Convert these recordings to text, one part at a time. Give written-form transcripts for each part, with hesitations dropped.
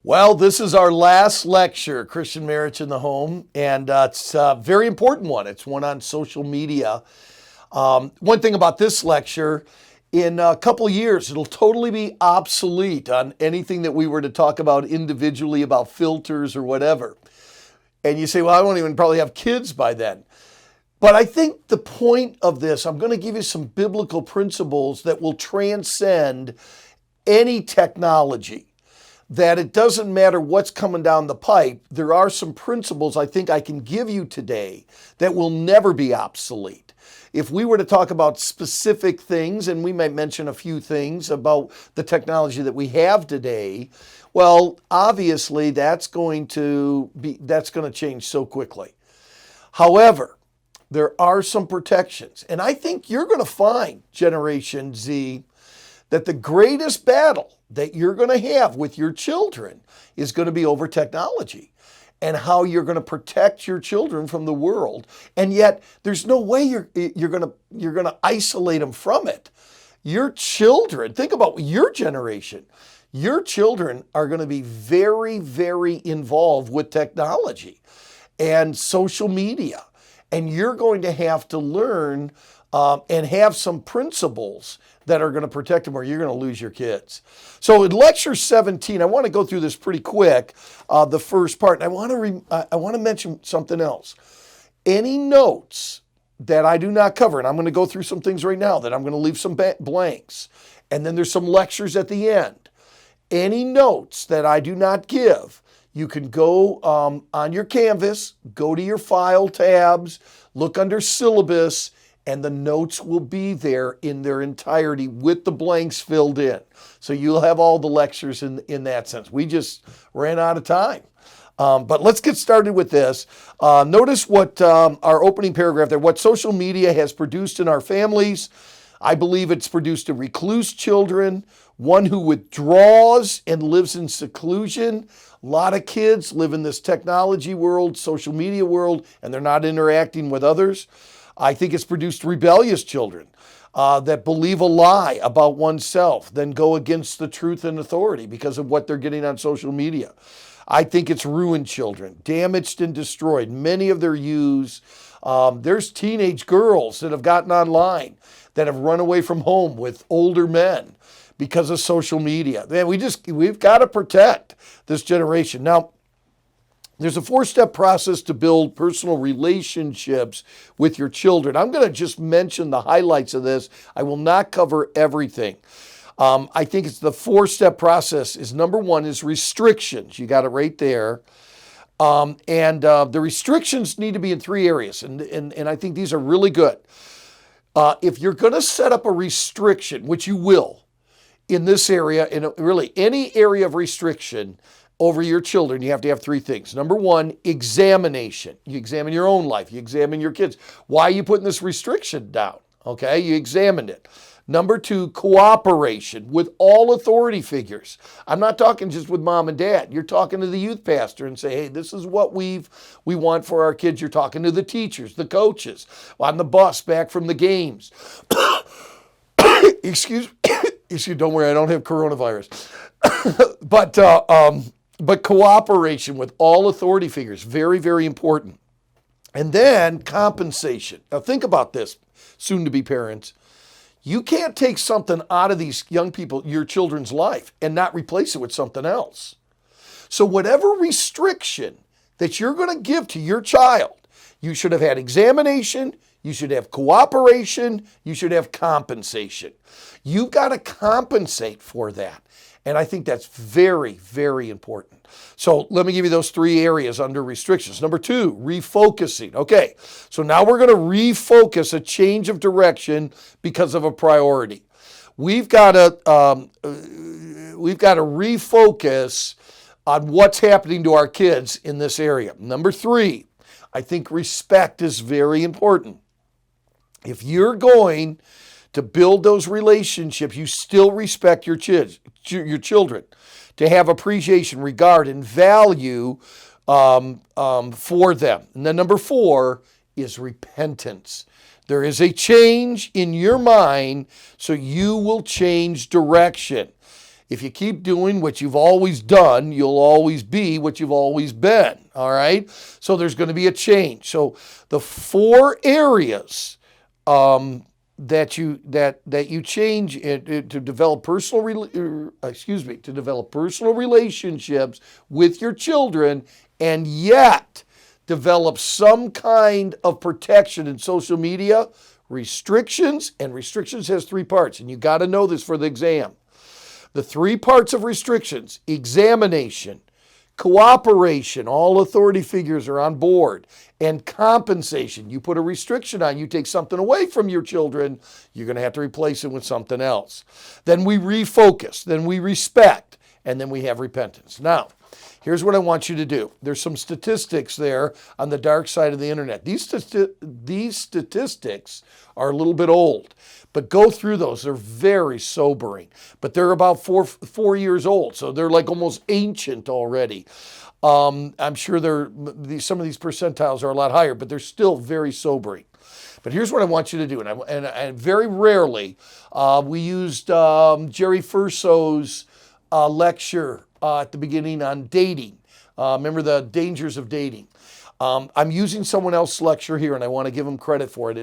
Well, this is our last lecture, Christian Marriage in the Home, and it's a very important one. It's one on social media. One thing about this lecture, in a couple of years, it'll totally be obsolete on anything that we were to talk about individually about filters or whatever. And you say, well, I won't even probably have kids by then. But I think the point of this, I'm going to give you some biblical principles that will transcend any technology. That it doesn't matter what's coming down the pipe, there are some principles I think I can give you today that will never be obsolete. If we were to talk about specific things, and we might mention a few things about the technology that we have today, well, obviously that's going to change so quickly. However, there are some protections, and I think you're going to find, Generation Z, that the greatest battle that you're going to have with your children is going to be over technology and how you're going to protect your children from the world. And yet there's no way you're going to isolate them from it. Your children, think about your generation. Your children are going to be very, very involved with technology and social media. And you're going to have to learn and have some principles that are going to protect them, or you're going to lose your kids. So in lecture 17, I want to go through this pretty quick, the first part. And I want to mention something else. Any notes that I do not cover, and I'm going to go through some things right now that I'm going to leave some blanks, and then there's some lectures at the end. Any notes that I do not give, you can go on your Canvas, go to your file tabs, look under syllabus, and the notes will be there in their entirety with the blanks filled in. So you'll have all the lectures in that sense. We just ran out of time. But let's get started with this. Notice what our opening paragraph there, what social media has produced in our families. I believe it's produced a recluse children, one who withdraws and lives in seclusion. A lot of kids live in this technology world, social media world, and they're not interacting with others. I think it's produced rebellious children that believe a lie about oneself, then go against the truth and authority because of what they're getting on social media. I think it's ruined children, damaged and destroyed. Many of their youths, there's teenage girls that have gotten online that have run away from home with older men because of social media. Man, we've got to protect this generation. Now, there's a 4-step process to build personal relationships with your children. I'm going to just mention the highlights of this. I will not cover everything. I think it's the 4-step process is number 1 is restrictions. You got it right there. The restrictions need to be in 3 areas. And I think these are really good. If you're going to set up a restriction, which you will in this area, in really any area of restriction, over your children, you have to have 3 things. Number 1, examination. You examine your own life. You examine your kids. Why are you putting this restriction down? Okay, you examined it. Number 2, cooperation with all authority figures. I'm not talking just with mom and dad. You're talking to the youth pastor and say, hey, this is what we want for our kids. You're talking to the teachers, the coaches, on the bus back from the games. Excuse, don't worry, I don't have coronavirus. But cooperation with all authority figures, very, very important. And then compensation. Now think about this, soon-to-be parents. You can't take something out of these young people, your children's life, and not replace it with something else. So whatever restriction that you're going to give to your child, you should have had examination, you should have cooperation, you should have compensation. You've got to compensate for that. And I think that's very, very important. So let me give you those 3 areas under restrictions. Number 2, refocusing. Okay, so now we're going to refocus a change of direction because of a priority. We've got to refocus on what's happening to our kids in this area. Number 3, I think respect is very important. If you're going to build those relationships, you still respect your children, to have appreciation, regard, and value for them. And then number 4 is repentance. There is a change in your mind, so you will change direction. If you keep doing what you've always done, you'll always be what you've always been. All right. So there's going to be a change. So the 4 areas that you change to develop to develop personal relationships with your children, and yet develop some kind of protection in social media. Restrictions, and restrictions has 3 parts, and you got to know this for the exam. The 3 parts of restrictions: examination, cooperation, all authority figures are on board, and compensation. You put a restriction on, you take something away from your children, you're going to have to replace it with something else. Then we refocus, then we respect, and then we have repentance. Now, here's what I want you to do. There's some statistics there on the dark side of the internet. These statistics are a little bit old, but go through those. They're very sobering, but they're about 4 years old, so they're like almost ancient already. I'm sure some of these percentiles are a lot higher, but they're still very sobering. But here's what I want you to do, and very rarely we used Jerry Furso's lecture at the beginning on dating. Remember the dangers of dating. I'm using someone else's lecture here, and I want to give him credit for it.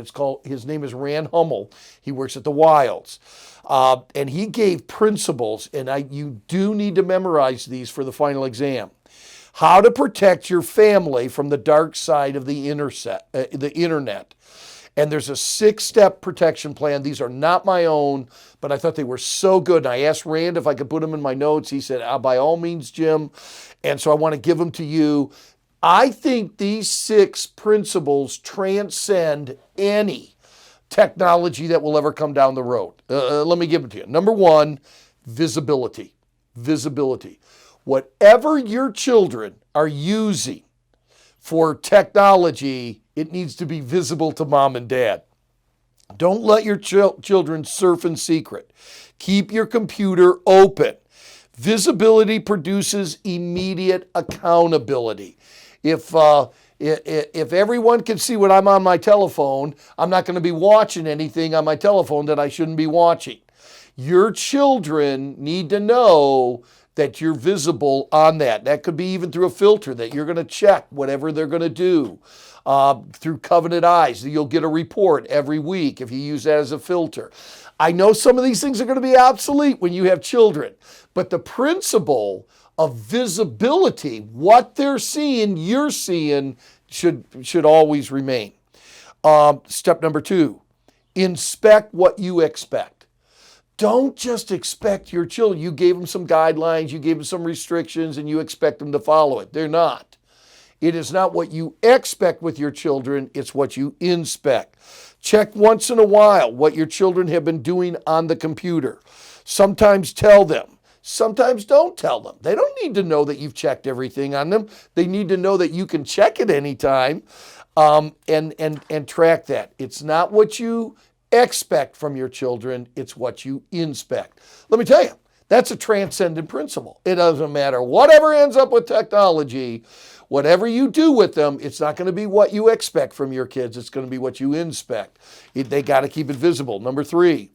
His name is Rand Hummel. He works at the Wilds. And he gave principles, and you do need to memorize these for the final exam. How to protect your family from the dark side of the internet. And there's a 6-step protection plan. These are not my own, but I thought they were so good. And I asked Rand if I could put them in my notes. He said, by all means, Jim. And so I want to give them to you. I think these 6 principles transcend any technology that will ever come down the road. Let me give them to you. Number 1, visibility. Visibility. Whatever your children are using for technology, it needs to be visible to mom and dad. Don't let your children surf in secret. Keep your computer open. Visibility produces immediate accountability. If everyone can see what I'm on my telephone, I'm not going to be watching anything on my telephone that I shouldn't be watching. Your children need to know that you're visible on that. That could be even through a filter that you're going to check whatever they're going to do. Through Covenant Eyes, you'll get a report every week if you use that as a filter. I know some of these things are going to be obsolete when you have children, but the principle of visibility, what they're seeing, you're seeing, should always remain. Step number 2, inspect what you expect. Don't just expect your children. You gave them some guidelines, you gave them some restrictions, and you expect them to follow it. They're not. It is not what you expect with your children, it's what you inspect. Check once in a while what your children have been doing on the computer. Sometimes tell them. Sometimes don't tell them. They don't need to know that you've checked everything on them. They need to know that you can check it anytime and track that. It's not what you expect from your children, it's what you inspect. Let me tell you, that's a transcendent principle. It doesn't matter whatever ends up with technology, whatever you do with them, it's not going to be what you expect from your kids, it's going to be what you inspect. They got to keep it visible. Number 3,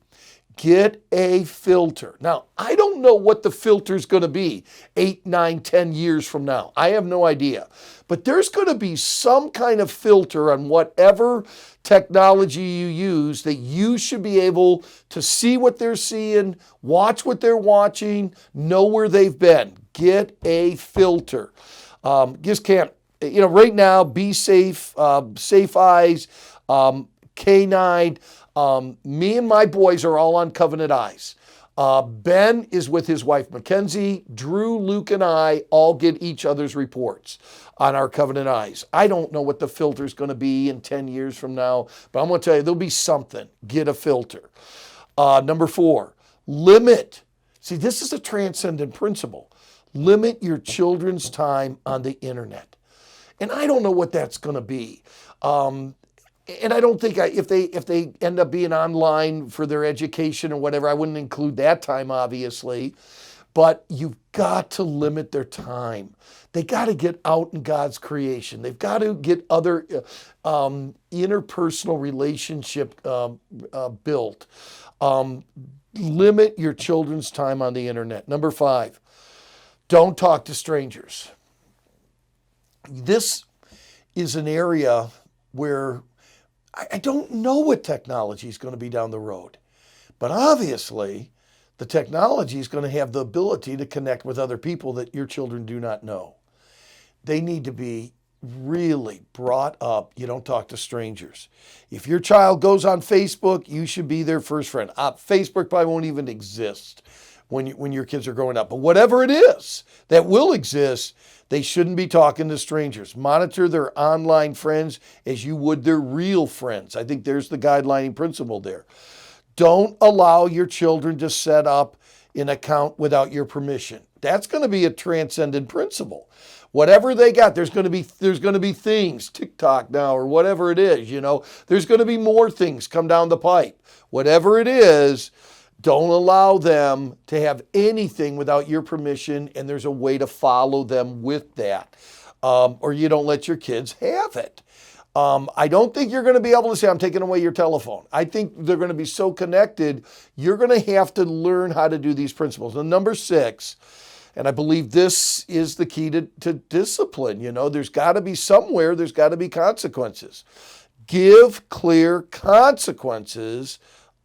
get a filter. Now, I don't know what the filter is going to be 8, 9, 10 years from now. I have no idea. But there's going to be some kind of filter on whatever technology you use that you should be able to see what they're seeing, watch what they're watching, know where they've been. Get a filter. Just can't, right now, Be Safe, Safe Eyes, K9, me and my boys are all on Covenant Eyes. Ben is with his wife, Mackenzie. Drew, Luke, and I all get each other's reports on our Covenant Eyes. I don't know what the filter is going to be in 10 years from now, but I'm going to tell you, there'll be something. Get a filter. Number 4, limit. See, this is a transcendent principle. Limit your children's time on the internet. And I don't know what that's going to be. And I don't think if they end up being online for their education or whatever, I wouldn't include that time, obviously. But you've got to limit their time. They got to get out in God's creation. They've got to get other interpersonal relationship built. limit your children's time on the internet. Number 5, don't talk to strangers. This is an area where I don't know what technology is going to be down the road, but obviously the technology is going to have the ability to connect with other people that your children do not know. They need to be really brought up. You don't talk to strangers. If your child goes on Facebook, you should be their first friend. Facebook probably won't even exist when your kids are growing up. But whatever it is that will exist, they shouldn't be talking to strangers. Monitor their online friends as you would their real friends. I think there's the guidelining principle there. Don't allow your children to set up an account without your permission. That's going to be a transcendent principle. Whatever they got, there's going to be things, TikTok now or whatever it is, there's going to be more things come down the pipe. Whatever it is, don't allow them to have anything without your permission, and there's a way to follow them with that. Or you don't let your kids have it. I don't think you're going to be able to say, I'm taking away your telephone. I think they're going to be so connected, you're going to have to learn how to do these principles. And number 6, and I believe this is the key to discipline. There's got to be somewhere, there's got to be consequences. Give clear consequences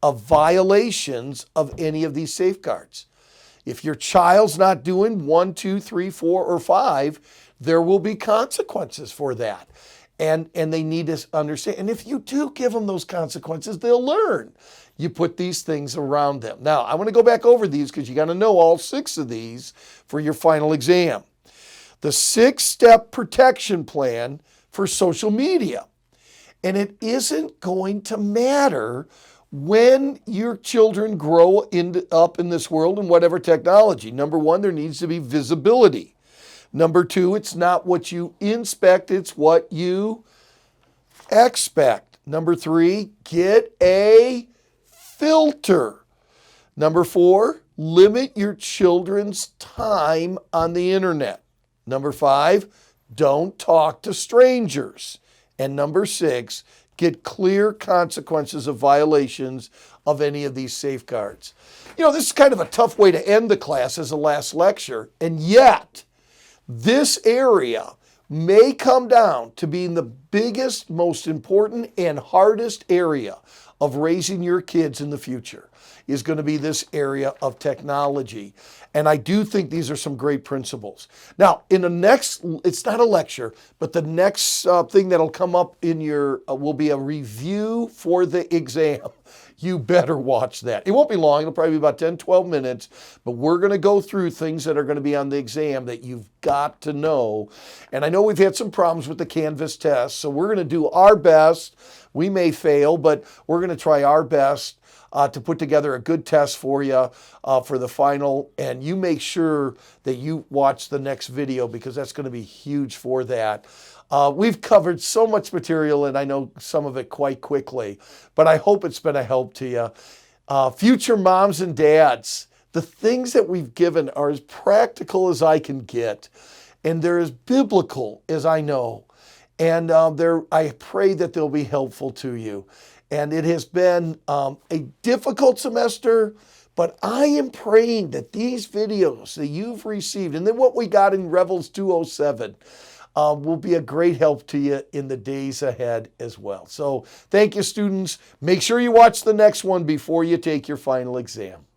of violations of any of these safeguards. If your child's not doing 1, 2, 3, 4, or 5, there will be consequences for that. And they need to understand. And if you do give them those consequences, they'll learn. You put these things around them. Now, I want to go back over these because you got to know all 6 of these for your final exam. The 6-step protection plan for social media. And it isn't going to matter when your children grow up in this world and whatever technology. Number 1, there needs to be visibility. Number 2, it's not what you inspect, it's what you expect. Number 3, get a filter. Number 4, limit your children's time on the internet. Number 5, don't talk to strangers. And number 6, get clear consequences of violations of any of these safeguards. This is kind of a tough way to end the class as a last lecture, and yet this area may come down to being the biggest, most important, and hardest area of raising your kids in the future is going to be this area of technology. And I do think these are some great principles. Now, in the next, it's not a lecture, but the next thing that'll come up in your, will be a review for the exam. You better watch that. It won't be long. It'll probably be about 10, 12 minutes, but we're going to go through things that are going to be on the exam that you've got to know. And I know we've had some problems with the Canvas test, so we're going to do our best. We may fail, but we're going to try our best to put together a good test for you for the final. And you make sure that you watch the next video because that's going to be huge for that. We've covered so much material, and I know some of it quite quickly, but I hope it's been a help to you. Future moms and dads, the things that we've given are as practical as I can get, and they're as biblical as I know. And I pray that they'll be helpful to you. And it has been a difficult semester, but I am praying that these videos that you've received, and then what we got in Revels 207, will be a great help to you in the days ahead as well. So thank you, students. Make sure you watch the next one before you take your final exam.